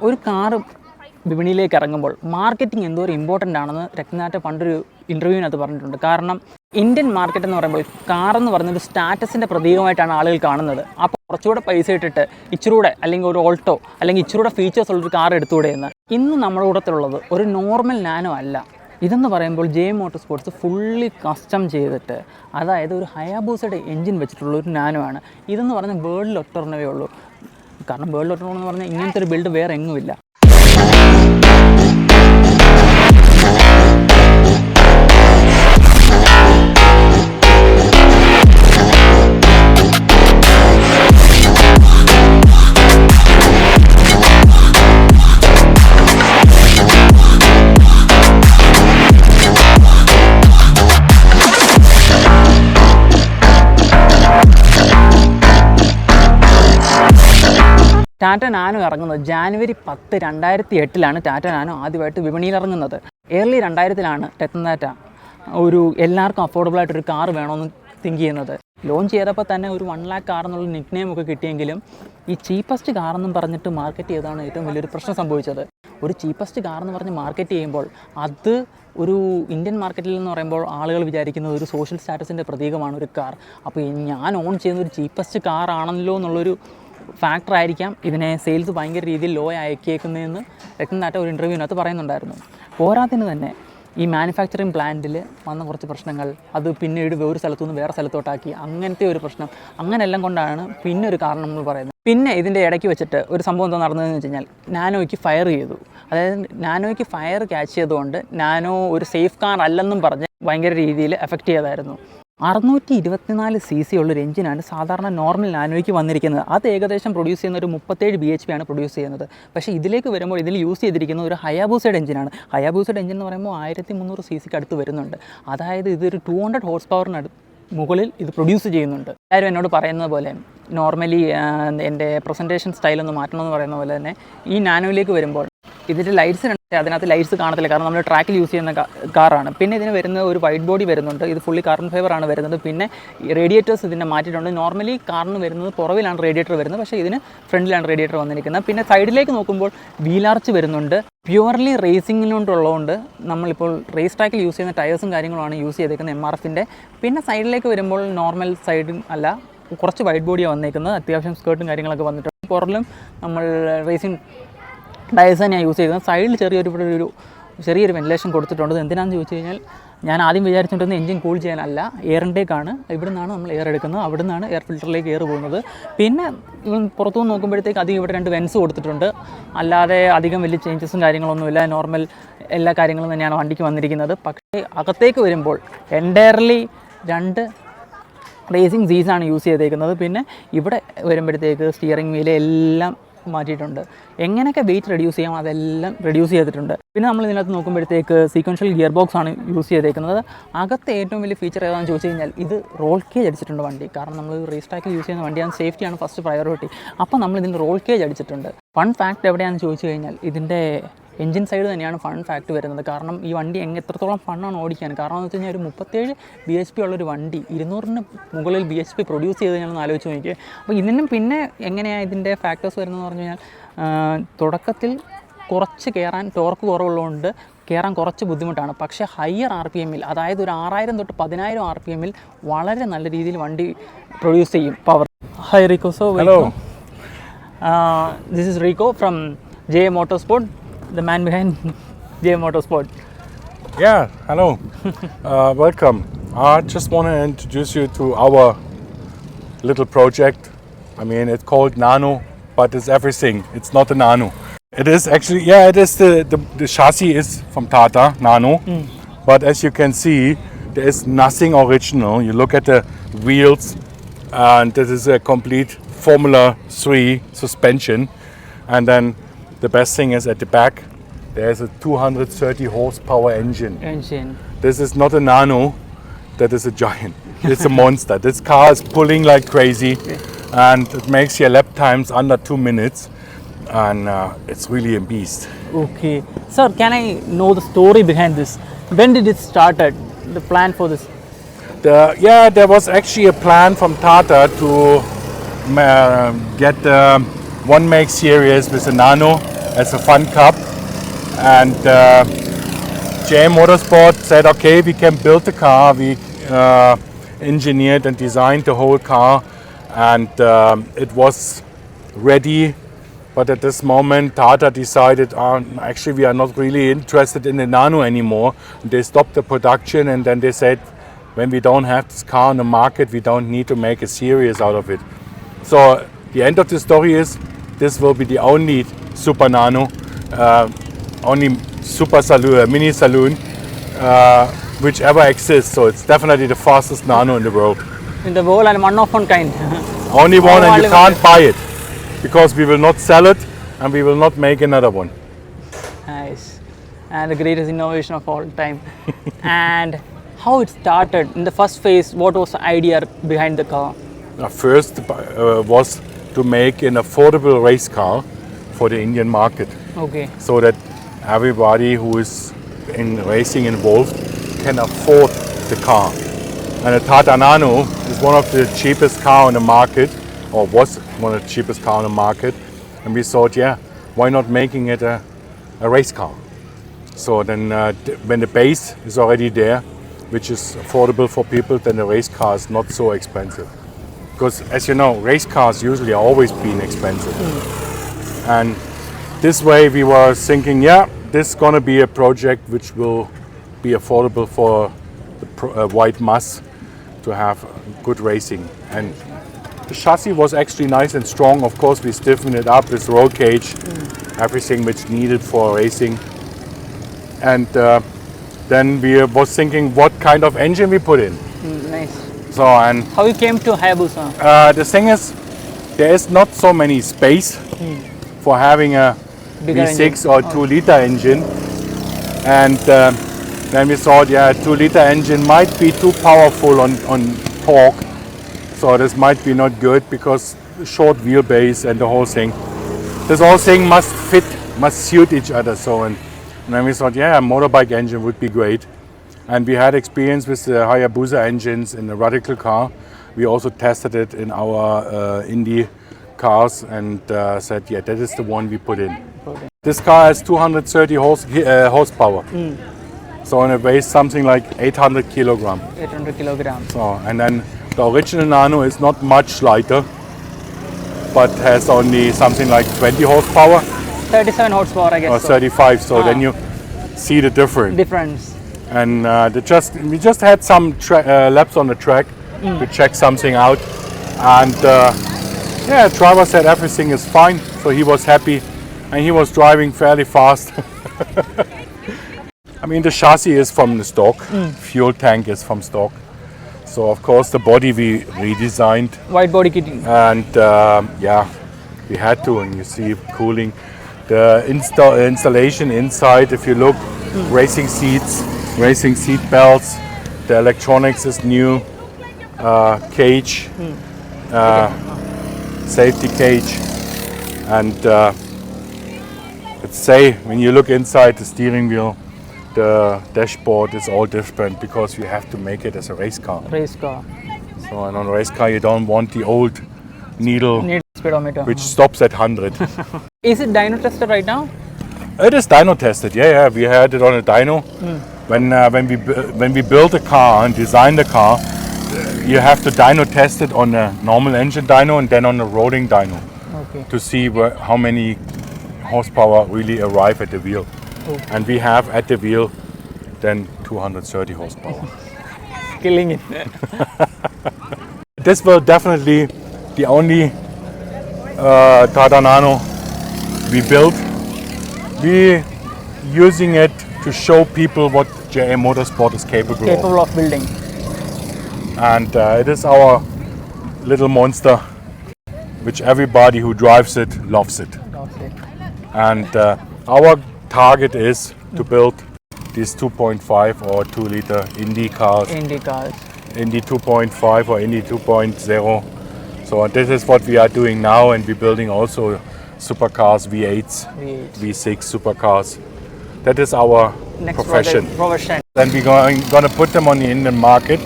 ഒരു കാറ് വിപണിയിലേക്ക് ഇറങ്ങുമ്പോൾ മാർക്കറ്റിംഗ് എന്തോരം ഇമ്പോർട്ടൻ്റ് ആണെന്ന് രത്നാറ്റ പണ്ടൊരു ഇൻ്റർവ്യൂവിനകത്ത് പറഞ്ഞിട്ടുണ്ട്. കാരണം ഇന്ത്യൻ മാർക്കറ്റ് എന്ന് പറയുമ്പോൾ കാറെന്ന് പറയുന്നൊരു സ്റ്റാറ്റസിൻ്റെ പ്രതീകമായിട്ടാണ് ആളുകൾ കാണുന്നത്. അപ്പോൾ കുറച്ചുകൂടെ പൈസ ഇട്ടിട്ട് ഇച്ചിരൂടെ അല്ലെങ്കിൽ ഒരു ഓൾട്ടോ അല്ലെങ്കിൽ ഇച്ചിരൂടെ ഫീച്ചേഴ്സ് ഉള്ളൊരു കാർ എടുത്തുകൂടെ എന്ന്. ഇന്ന് നമ്മുടെ കൂട്ടത്തിലുള്ളത് ഒരു നോർമൽ നാനോ അല്ല. ഇതെന്ന് പറയുമ്പോൾ J motor sports fully custom ചെയ്തിട്ട്, അതായത് ഒരു ഹയാബൂസയുടെ എഞ്ചിൻ വെച്ചിട്ടുള്ള ഒരു നാനോ ആണ്. ഇതെന്ന് പറഞ്ഞാൽ വേൾഡിൽ ഒറ്റൊരെണ്ണവേ ഉള്ളൂ. കാരണം വേൾഡിൽ ഒറ്റൊരെണ്ണം എന്ന് പറഞ്ഞാൽ ഇങ്ങനത്തെ ഒരു ബിൽഡ് വേറെ എങ്ങുമില്ല. ടാറ്റ നാനോ ഇറങ്ങുന്നത് ജാനുവരി 10, 2008 ടാറ്റ നാനോ ആദ്യമായിട്ട് വിപണിയിൽ ഇറങ്ങുന്നത്. ഏർലി 2000 രത്തൻ ടാറ്റ ഒരു എല്ലാവർക്കും അഫോർഡബിളായിട്ടൊരു കാർ വേണമെന്ന് തിങ്ക് ചെയ്യുന്നത്. ലോഞ്ച് ചെയ്തപ്പോൾ തന്നെ ഒരു 1 lakh കാർ എന്നുള്ള നിക് നെയിം ഒക്കെ കിട്ടിയെങ്കിലും ഈ ചീപ്പസ്റ്റ് കാറെന്നും പറഞ്ഞിട്ട് മാർക്കറ്റ് ചെയ്തതാണ് ഏറ്റവും വലിയൊരു പ്രശ്നം സംഭവിച്ചത്. ഒരു ചീപ്പസ്റ്റ് കാർ എന്ന് പറഞ്ഞ് മാർക്കറ്റ് ചെയ്യുമ്പോൾ അത് ഒരു ഇന്ത്യൻ മാർക്കറ്റിൽ എന്ന് പറയുമ്പോൾ ആളുകൾ വിചാരിക്കുന്നത് ഒരു സോഷ്യൽ സ്റ്റാറ്റസിൻ്റെ പ്രതീകമാണ് ഒരു കാർ. അപ്പോൾ ഞാൻ ഓൺ ചെയ്യുന്ന ഒരു ചീപ്പസ്റ്റ് കാർ ആണല്ലോ എന്നുള്ളൊരു ഫാക്ടറായിരിക്കാം ഇതിനെ സെയിൽസ് ഭയങ്കര രീതിയിൽ ലോ ആക്കിയേക്കുന്നതെന്ന് രത്തൻ ടാറ്റ ഒരു ഇൻ്റർവ്യൂവിനകത്ത് പറയുന്നുണ്ടായിരുന്നു. പോരാത്തിന് തന്നെ ഈ മാനുഫാക്ചറിങ് പ്ലാന്റിൽ വന്ന കുറച്ച് പ്രശ്നങ്ങൾ, അത് പിന്നീട് ഒരു സ്ഥലത്തു നിന്ന് വേറെ സ്ഥലത്തോട്ടാക്കി, അങ്ങനത്തെ ഒരു പ്രശ്നം, അങ്ങനെയെല്ലാം കൊണ്ടാണ് പിന്നെ ഒരു കാരണം നമ്മൾ പറയുന്നത്. പിന്നെ ഇതിൻ്റെ ഇടയ്ക്ക് വെച്ചിട്ട് ഒരു സംഭവം എന്താ നടന്നതെന്ന് വെച്ച് കഴിഞ്ഞാൽ നാനോയ്ക്ക് ഫയർ ചെയ്തു. അതായത് നാനോയ്ക്ക് ഫയർ ക്യാച്ച് ചെയ്തുകൊണ്ട് നാനോ ഒരു സേഫ് കാർ അല്ലെന്നും പറഞ്ഞ് ഭയങ്കര രീതിയിൽ എഫക്റ്റ് ചെയ്തായിരുന്നു. 624 cc ഉള്ളൊരു എഞ്ചിനാണ് സാധാരണ നോർമൽ നാനോയ്ക്ക് വന്നിരിക്കുന്നത്. അത് ഏകദേശം പ്രൊഡ്യൂസ് ചെയ്യുന്ന ഒരു 37 bhp ആണ് പ്രൊഡ്യൂസ് ചെയ്യുന്നത്. പക്ഷേ ഇതിലേക്ക് വരുമ്പോൾ ഇതിൽ യൂസ് ചെയ്തിരിക്കുന്ന ഒരു ഹയാബൂസയുടെ എഞ്ചിനാണ്. ഹയാബൂസയുടെ എഞ്ചിൻ എന്ന് പറയുമ്പോൾ 1300 cc അടുത്ത് വരുന്നുണ്ട്. അതായത് ഇതൊരു 200 horse power മുകളിൽ ഇത് പ്രൊഡ്യൂസ് ചെയ്യുന്നുണ്ട്. എല്ലാവരും എന്നോട് പറയുന്നത് പോലെ നോർമലി എൻ്റെ പ്രസൻറ്റേഷൻ സ്റ്റൈലൊന്ന് മാറ്റണമെന്ന് പറയുന്ന പോലെ തന്നെ ഈ നാനോയിലേക്ക് വരുമ്പോൾ ഇതിൻ്റെ ലൈറ്റ്സ് അതിനകത്ത് ലൈറ്റ്സ് കാണത്തില്ല. കാരണം നമ്മൾ ട്രാക്കിൽ യൂസ് ചെയ്യുന്ന കാറാണ്. പിന്നെ ഇതിന് വരുന്ന ഒരു വൈറ്റ് ബോഡി വരുന്നുണ്ട്. ഇത് ഫുള്ളി കാർബൺ ഫൈബർ ആണ് വരുന്നത്. പിന്നെ റേഡിയേറ്റേഴ്സ് ഇതിൻ്റെ മാറ്റിയിട്ടുണ്ട്. നോർമലി കാറിന് വരുന്നത് പുറവിലാണ് റേഡിയേറ്റർ വരുന്നത്, പക്ഷേ ഇതിന് ഫ്രണ്ടിലാണ് റേഡിയേറ്റർ വന്നിരിക്കുന്നത്. പിന്നെ സൈഡിലേക്ക് നോക്കുമ്പോൾ വീലാർച്ച് വരുന്നുണ്ട്. പ്യുവർലി റേസിങ്ങിനോണ്ടുള്ളതുകൊണ്ട് നമ്മളിപ്പോൾ റേസ് ട്രാക്കിൽ യൂസ് ചെയ്യുന്ന ടയേഴ്സും കാര്യങ്ങളുമാണ് യൂസ് ചെയ്തേക്കുന്നത് MRF-ൻ്റെ. പിന്നെ സൈഡിലേക്ക് വരുമ്പോൾ നോർമൽ സൈഡും അല്ല, കുറച്ച് വൈറ്റ് ബോഡിയാണ് വന്നേക്കുന്നത്. അത്യാവശ്യം സ്കേർട്ടും കാര്യങ്ങളൊക്കെ വന്നിട്ടുണ്ട്. പുറകിലും നമ്മൾ റേസിംഗ് ടയേഴ്സ് തന്നെയാണ് യൂസ് ചെയ്തത്. സൈഡിൽ ചെറിയൊരു വെന്റിലേഷൻ കൊടുത്തിട്ടുണ്ട്. എന്തിനാണെന്ന് ചോദിച്ചു കഴിഞ്ഞാൽ ഞാൻ ആദ്യം വിചാരിച്ചിട്ടുണ്ടെന്ന് എഞ്ചിൻ കൂൾ ചെയ്യാനല്ല, എയർ ഇൻടേക്കാണ്. ഇവിടെ നിന്നാണ് നമ്മൾ എയർ എടുക്കുന്നത്, അവിടെ നിന്നാണ് എയർ ഫിൽറ്ററിലേക്ക് എയർ പോകുന്നത്. പിന്നെ പുറത്തുനിന്ന് നോക്കുമ്പോഴത്തേക്ക് അധികം ഇവിടെ 2 വെൻസ് കൊടുത്തിട്ടുണ്ട്. അല്ലാതെ അധികം വലിയ ചേഞ്ചസും കാര്യങ്ങളൊന്നുമില്ല. നോർമൽ എല്ലാ കാര്യങ്ങളും തന്നെയാണ് വണ്ടിക്ക് വന്നിരിക്കുന്നത്. പക്ഷേ അകത്തേക്ക് വരുമ്പോൾ എൻറ്റയർലി 2 റേസിംഗ് സീസാണ് യൂസ് ചെയ്തേക്കുന്നത്. പിന്നെ ഇവിടെ വരുമ്പോഴത്തേക്ക് സ്റ്റിയറിംഗ് വീല് എല്ലാം മാറ്റിയിട്ടുണ്ട്. എങ്ങനെയൊക്കെ വെയിറ്റ് റെഡ്യൂസ് ചെയ്യാം അതെല്ലാം റെഡ്യൂസ് ചെയ്തിട്ടുണ്ട്. പിന്നെ നമ്മൾ ഇതിനകത്ത് നോക്കുമ്പോഴത്തേക്ക് സീക്വൻഷ്യൽ ഗിയർ ബോക്സ് ആണ് യൂസ് ചെയ്തേക്കുന്നത്. അകത്തെ ഏറ്റവും വലിയ ഫീച്ചർ ഏതാണെന്ന് ചോദിച്ചു കഴിഞ്ഞാൽ ഇത് റോൾ കേജ് അടിച്ചിട്ടുണ്ട് വണ്ടി. കാരണം നമ്മൾ റേസ് ട്രാക്കിൽ യൂസ് ചെയ്യുന്ന വണ്ടിയാണ്, സേഫ്റ്റിയാണ് ഫസ്റ്റ് പ്രയോറിറ്റി. അപ്പോൾ നമ്മൾ ഇതിൻ്റെ റോൾ കേജ് അടിച്ചിട്ടുണ്ട്. ഫൺ ഫാക്ട് എവിടെയാണെന്ന് ചോദിച്ചു കഴിഞ്ഞാൽ ഇതിൻ്റെ എഞ്ചിൻ സൈഡ് തന്നെയാണ് ഫൺ ഫാക്ട് വരുന്നത്. കാരണം ഈ വണ്ടി എത്രത്തോളം ഫണ്ണാണ് ഓടിക്കാൻ. കാരണം എന്ന് വെച്ച് കഴിഞ്ഞാൽ ഒരു 37 bhp ഉള്ളൊരു വണ്ടി 200-ന് മുകളിൽ bhp പ്രൊഡ്യൂസ് ചെയ്ത് ഞാനൊന്ന് ആലോചിച്ച് നോക്കിയേ. അപ്പോൾ ഇതിനും പിന്നെ എങ്ങനെയാണ് ഇതിൻ്റെ ഫാക്ടേഴ്സ് വരുന്നതെന്ന് പറഞ്ഞു കഴിഞ്ഞാൽ തുടക്കത്തിൽ കുറച്ച് കയറാൻ ടോർക്ക് കുറവുള്ളതുകൊണ്ട് കയറാൻ കുറച്ച് ബുദ്ധിമുട്ടാണ്. പക്ഷേ ഹയർ RPM-ൽ, അതായത് ഒരു 6000 തൊട്ട് 10000 RPM-ൽ വളരെ നല്ല രീതിയിൽ വണ്ടി പ്രൊഡ്യൂസ് ചെയ്യും power. High Rico. So this is Rico from J motor sport, the man behind J Motorsport. Yeah, hello. Welcome. I just want to introduce you to our little project. I mean, it's called Nano, but it's everything. It's not a Nano. It is actually, it is the chassis is from Tata, Nano. But as you can see, there is nothing original. You look at the wheels, and this is a complete Formula 3 suspension. And then the best thing is at the back, there is a 230 horsepower engine. This is not a Nano, that is a giant. It's a monster. This car is pulling like crazy, and it makes your lap times under 2 minutes, and it's really a beast. Okay. Sir, can I know the story behind this? When did it started, the plan for this? There was actually a plan from Tata to get one make series with a Nano, as a fun cup. And JM Motorsport said, okay, we can build the car. We engineered and designed the whole car, and it was ready. But at this moment, Tata decided, actually, we are not really interested in the Nano anymore. They stopped the production, and then they said, when we don't have this car on the market, we don't need to make a series out of it. So the end of the story is, this will be the only Super Nano, only Super Saloon, Mini Saloon, which ever exists. So it's definitely the fastest Nano in the world. In the world and one of one kind. Only one, and you Only can't one. buy it, because we will not sell it and we will not make another one. Nice. And the greatest innovation of all time. And how it started in the first phase, what was the idea behind the car? First was to make an affordable race car for the Indian market, Okay. so that everybody who is in racing involved can afford the car. And the Tata Nano is one of the cheapest car on the market, or was one of the cheapest car on the market. And we thought, yeah, why not making it a race car? So then when the base is already there, which is affordable for people, then the race car is not so expensive. Because as you know, race cars usually are always been expensive. And this way we were thinking, yeah, this is going to be a project which will be affordable for the white mass to have good racing. And the chassis was actually nice and strong. Of course, we stiffened it up with roll cage, everything which needed for racing. And then we was thinking what kind of engine we put in. Nice. So, and How you came to Hayabusa? the thing is, there is not so many space for having a Bigger V6 engine. or 2-liter engine. And then we thought, yeah, a 2-liter engine might be too powerful on torque. So this might be not good, because short wheelbase and the whole thing. This whole thing must fit, must suit each other. So, and then we thought, yeah, a motorbike engine would be great. And we had experience with the Hayabusa engines in the Radical car. We also tested it in our Indy cars, and said, yeah, that is the one we put in. Okay. This car has 230 horsepower. So, and it weighs something like 800 kilogram. 800 kilograms. So, and then the original Nano is not much lighter, but has only something like 20 horsepower 37 horsepower, I guess. or so. 35. So then you see the difference. Difference. And we just had some laps on the track to check something out. And yeah, driver said everything is fine, so he was happy, and he was driving fairly fast. I mean, the chassis is from the stock, fuel tank is from stock. So of course the body we redesigned, White body kitting. and yeah, we had to. And you see cooling, the installation inside. If you look, racing seats, racing seat belts. The electronics is new. Cage, safety cage, and let's say when you look inside the steering wheel, the dashboard is all different, because you have to make it as a race car. Race car. So, and on a race car you don't want the old needle Need speedometer. which stops at 100. Is it dyno tested right now? It is dyno tested, yeah. We had it on a dyno. When we built a car and designed the car, you have to dyno test it on a normal engine dyno and then on a rolling dyno Okay. to see how many horsepower really arrive at the wheel. And we have at the wheel then 230 horsepower. Killing it. This will definitely the only Tata Nano we built. We using it to show people what JM Motorsport is capable of. Capable of building. And it is our little monster, which everybody who drives it loves it. Okay. And our target is to build these 2.5 or 2-liter Indy cars, Indy cars. Indy 2.5 or Indy 2.0. So this is what we are doing now, and we're building also supercars, V8s, V8. V6 supercars. That is our Next profession. Profession. Then we're going to put them on the Indian market.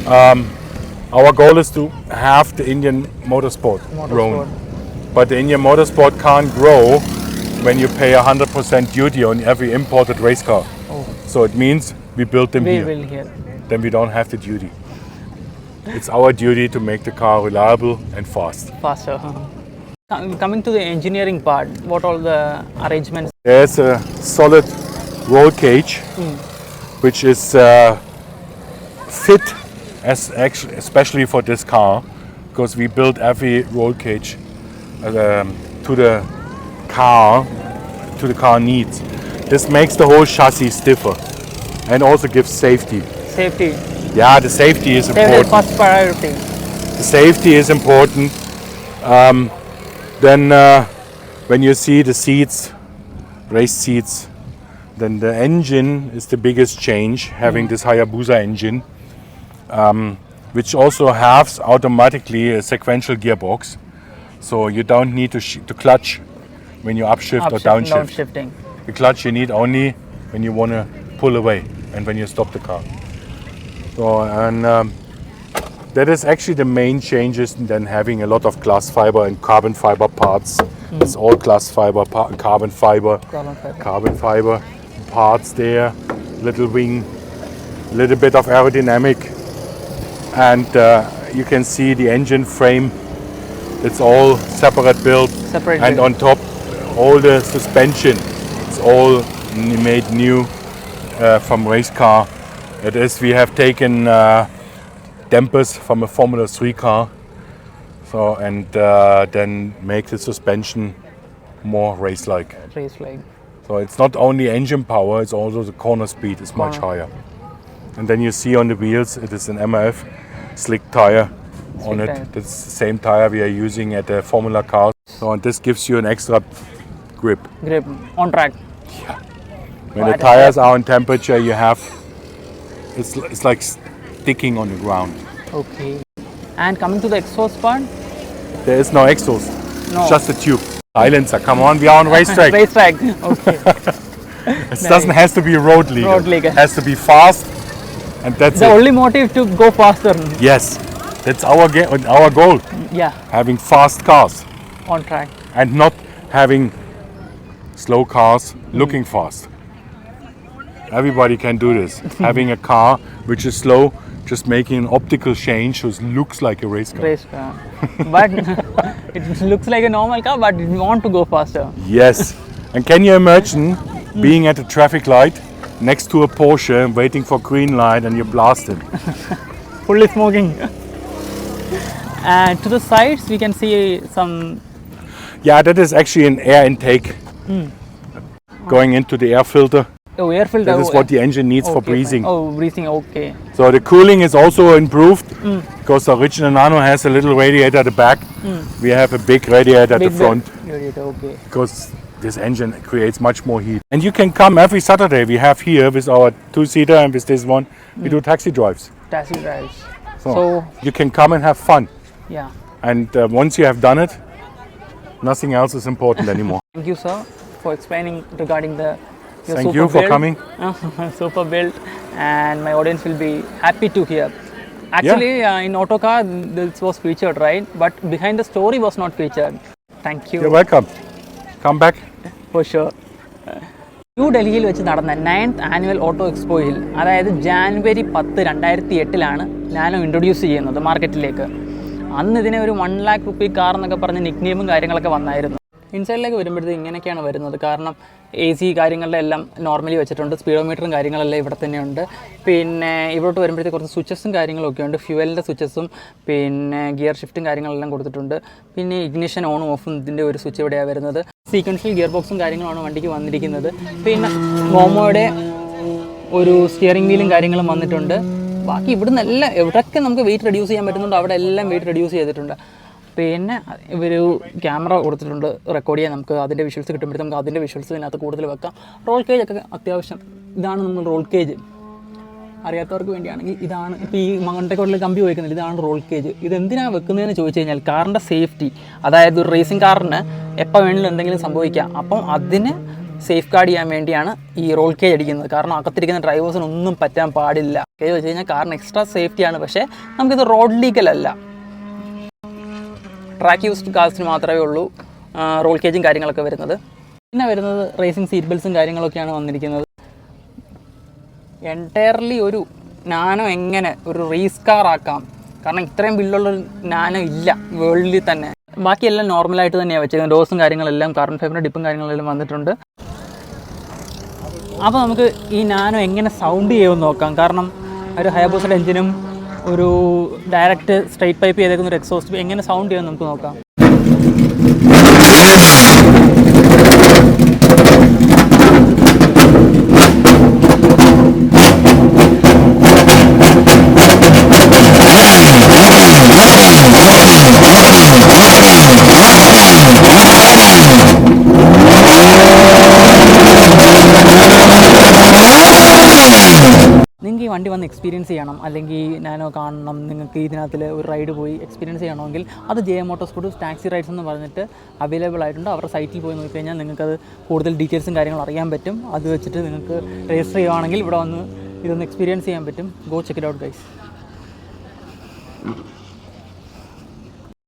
Our goal is to have the Indian motorsport grown. But the Indian motorsport can't grow when you pay 100% duty on every imported race car. So it means we built them We here. will here. Then we don't have the duty. It's our duty to make the car reliable and fast. Faster. Coming to the engineering part, what all the arrangements? There's a solid roll cage, which is fit especially for this car, because we built every roll cage to the car needs. This makes the whole chassis stiffer and also gives safety. Safety. Yeah, the safety is Safety is important. first priority. The safety is important. Then when you see the seats, race seats, then the engine is the biggest change, having this Hayabusa engine, which also has automatically a sequential gearbox. So you don't need to clutch when you upshift or downshift. Downshifting. The clutch you need only when you want to pull away and when you stop the car. So, and that is actually the main changes, than having a lot of glass fiber and carbon fiber parts. It's all glass fiber, carbon fiber parts there, little wing, little bit of aerodynamic, and you can see the engine frame. It's all separate built, and on top all the suspension. It's all made new from race car. It is, we have taken dampers from a Formula 3 car, so and then make the suspension more race-like. Race-like. So it's not only engine power, it's also the corner speed is much higher. And then you see on the wheels, it is an MRF slick tire on it. That's the same tire we are using at the Formula cars. So and this gives you an extra grip. Grip on track. When the tires are on temperature, you have it's like sticking on the ground. Okay. And coming to the exhaust part? There is no exhaust. No. It's just a tube. Silencer. Come on, we are on racetrack. Racetrack. Okay. It doesn't have to be road legal. Road legal. It has to be fast, and that's The it. only motive to go faster. Yes, that's our goal. Yeah. Having fast cars On track. and not having slow cars looking fast. Everybody can do this. Having a car which is slow, just making an optical change so it looks like a race car. Race car. But it looks like a normal car, but you want to go faster. Yes. And can you imagine being at a traffic light next to a Porsche waiting for green light and you blast it? Fully smoking. And to the sides, we can see some. Yeah, that is actually an air intake going into the air filter. Oh, air filter. That is what the engine needs for breathing. Fine. Oh, breathing. Okay. So the cooling is also improved because the original Nano has a little radiator at the back. We have a big radiator at the front Radiator. Okay. because this engine creates much more heat. And you can come every Saturday. We have here with our two-seater and with this one, we do taxi drives. Taxi drives. So you can come and have fun. Yeah. And once you have done it, nothing else is important anymore. Thank you, sir, for explaining regarding your Thank super you for build. coming. Super build, and my audience will be happy to hear. Actually, in Autocar, this was featured, right? But behind the story was not featured. Thank you. You're welcome. Come back. For sure. ന്യൂഡൽഹിയിൽ വെച്ച് നടന്ന 9th annual auto എക്സ്പോയിൽ, അതായത് January 10, 2008 nano introduce ചെയ്യുന്നത് മാർക്കറ്റിലേക്ക്. അന്ന് ഇതിനെ ഒരു 1 lakh rupee car എന്നൊക്കെ പറഞ്ഞ് നിക്നെയിമും കാര്യങ്ങളൊക്കെ വന്നായിരുന്നു. ഇൻസൈഡിലേക്ക് വരുമ്പോഴത്തേക്ക് ഇങ്ങനെയൊക്കെയാണ് വരുന്നത്. കാരണം AC കാര്യങ്ങളുടെ എല്ലാം നോർമലി വെച്ചിട്ടുണ്ട്, സ്പീഡോമീറ്ററും കാര്യങ്ങളെല്ലാം ഇവിടെ തന്നെയുണ്ട്. പിന്നെ ഇവിടോട്ട് വരുമ്പോഴത്തേക്ക് കുറച്ച് സ്വിച്ചസും കാര്യങ്ങളൊക്കെ ഉണ്ട്, ഫ്യൂവലിൻ്റെ സ്വിച്ചസും പിന്നെ ഗിയർ ഷിഫ്റ്റും കാര്യങ്ങളെല്ലാം കൊടുത്തിട്ടുണ്ട്. പിന്നെ ഇഗ്നിഷൻ ഓണും ഓഫും ഇതിൻ്റെ ഒരു സ്വിച്ച് ഇവിടെയാണ് വരുന്നത്. സീക്വൻഷ്യൽ ഗിയർ ബോക്സും കാര്യങ്ങളാണ് വണ്ടിക്ക് വന്നിരിക്കുന്നത്. പിന്നെ മോമോയുടെ ഒരു സ്റ്റിയറിംഗ് വീലും കാര്യങ്ങളും വന്നിട്ടുണ്ട്. ബാക്കി ഇവിടുന്ന് എല്ലാം എവിടെയൊക്കെ നമുക്ക് വെയിറ്റ് റെഡ്യൂസ് ചെയ്യാൻ പറ്റുന്നുണ്ട് അവിടെ എല്ലാം വെയിറ്റ് റെഡ്യൂസ് ചെയ്തിട്ടുണ്ട്. പിന്നെ ഇവർ ക്യാമറ കൊടുത്തിട്ടുണ്ട്, റെക്കോർഡ് ചെയ്യാൻ നമുക്ക് അതിൻ്റെ വിഷ്വൽസ് കിട്ടുമ്പോഴത്തേക്ക് നമുക്ക് അതിൻ്റെ വിഷ്വൽസ് ഇതിനകത്ത് കൂടുതൽ വെക്കാം. റോൾ കേജ് ഒക്കെ അത്യാവശ്യം, ഇതാണ് നമ്മൾ റോൾ കേജ്. അറിയാത്തവർക്ക് വേണ്ടിയാണെങ്കിൽ ഇതാണ്. ഇപ്പോൾ ഈ മണ്ടക്കോട്ടിൽ കമ്പി വയ്ക്കുന്നില്ല, ഇതാണ് റോൾ കേജ്. ഇതെന്തിനാണ് വെക്കുന്നതെന്ന് ചോദിച്ചു കഴിഞ്ഞാൽ കാറിൻ്റെ സേഫ്റ്റി, അതായത് ഒരു റേസിംഗ് കാറിന് എപ്പോൾ വേണമെങ്കിലും എന്തെങ്കിലും സംഭവിക്കാം, അപ്പം അതിന് സേഫ് ഗാർഡ് ചെയ്യാൻ വേണ്ടിയാണ് ഈ റോൾ കേജ് അടിക്കുന്നത്. കാരണം അകത്തിരിക്കുന്ന ഡ്രൈവേഴ്സിനൊന്നും പറ്റാൻ പാടില്ല. കേജ് വെച്ച് കഴിഞ്ഞാൽ കാറിന് എക്സ്ട്രാ സേഫ്റ്റിയാണ്. പക്ഷേ നമുക്കിത് റോഡ് ലീഗലല്ല. ട്രാക്ക് യൂസ്ഡ് കാർസിന് മാത്രമേ ഉള്ളൂ റോൾ കേജും കാര്യങ്ങളൊക്കെ വരുന്നത്. പിന്നെ വരുന്നത് റേസിംഗ് സീറ്റ് ബെൽറ്റ്സും കാര്യങ്ങളൊക്കെയാണ് വന്നിരിക്കുന്നത്. എൻറ്റയർലി ഒരു നാനോ എങ്ങനെ ഒരു റേസ് കാർ ആക്കാം, കാരണം ഇത്രയും ബില്ലുള്ളൊരു നാനോ ഇല്ല വേൾഡിൽ തന്നെ. ബാക്കിയെല്ലാം നോർമലായിട്ട് തന്നെയാണ് വെച്ചേക്കുന്നത്. ഡോസും കാര്യങ്ങളെല്ലാം കാർബൺ ഫൈബറിൻ്റെ ഡിപ്പും കാര്യങ്ങളെല്ലാം വന്നിട്ടുണ്ട്. അപ്പോൾ നമുക്ക് ഈ നാനോ എങ്ങനെ സൗണ്ട് ചെയ്യുമെന്ന് നോക്കാം. കാരണം ഒരു ഹയാബൂസയുടെ എഞ്ചിനും ഒരു ഡയറക്റ്റ് സ്ട്രൈറ്റ് പൈപ്പ് ചെയ്തേക്കുന്ന ഒരു എക്സോസ്റ്റ് എങ്ങനെ സൗണ്ട് ചെയ്യുമെന്ന് നമുക്ക് നോക്കാം. നിങ്ങൾക്ക് ഈ വണ്ടി വന്ന് എക്സ്പീരിയൻസ് ചെയ്യണം, അല്ലെങ്കിൽ നാനോ കാണണം, നിങ്ങൾക്ക് ഇതിനകത്തിൽ ഒരു റൈഡ് പോയി എക്സ്പീരിയൻസ് ചെയ്യണമെങ്കിൽ അത് JM മോട്ടോർസ്പോർട്സ് ടാക്സി റൈഡ്സ് എന്ന് പറഞ്ഞിട്ട് അവൈലബിൾ ആയിട്ടുണ്ട്. അവരുടെ സൈറ്റിൽ പോയി നോക്കിക്കഴിഞ്ഞാൽ നിങ്ങൾക്കത് കൂടുതൽ ഡീറ്റെയിൽസും കാര്യങ്ങളും അറിയാൻ പറ്റും. അത് വെച്ചിട്ട് നിങ്ങൾക്ക് രജിസ്റ്റർ ചെയ്യുവാണെങ്കിൽ ഇവിടെ വന്ന് ഇതൊന്ന് എക്സ്പീരിയൻസ് ചെയ്യാൻ പറ്റും. Go check it out guys.